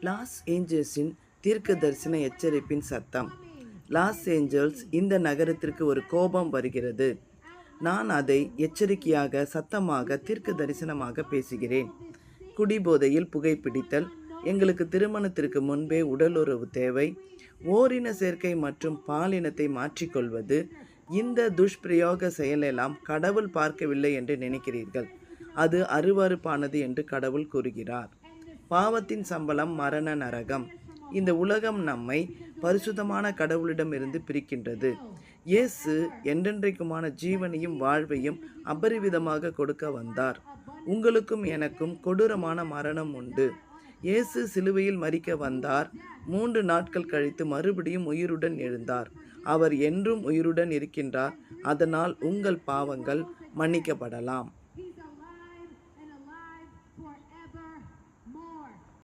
Loss ஏஞ்சல்ஸின் தீர்க்க தரிசன எச்சரிப்பின் சத்தம். லாஸ் ஏஞ்சல்ஸ் இந்த நகரத்திற்கு ஒரு கோபம் வருகிறது. நான் அதை எச்சரிக்கையாக சத்தமாக தீர்க்க தரிசனமாக பேசுகிறேன். குடிபோதையில் புகைப்பிடித்தல், எங்களுக்கு திருமணத்திற்கு முன்பே உடலுறவு தேவை, ஓரின சேர்க்கை மற்றும் பாலினத்தை மாற்றிக்கொள்வது, இந்த துஷ்பிரயோக செயலெல்லாம் கடவுள் பார்க்கவில்லை என்று நினைக்கிறீர்கள். அது அருவருப்பானது என்று கடவுள் கூறுகிறார். பாவத்தின் சம்பளம் மரண நரகம். இந்த உலகம் நம்மை பரிசுத்தமான கடவுளிடமிருந்து பிரிக்கின்றது. இயேசு என்றென்றைக்குமான ஜீவனையும் வாழ்வையும் அபரிவிதமாக கொடுக்க வந்தார். உங்களுக்கும் எனக்கும் கொடூரமான மரணம் உண்டு. இயேசு சிலுவையில் மரிக்க வந்தார். 3 நாட்கள் கழித்து மறுபடியும் உயிருடன் எழுந்தார். அவர் என்றும் உயிருடன் இருக்கின்றார். அதனால் உங்கள் பாவங்கள் மன்னிக்கப்படலாம்.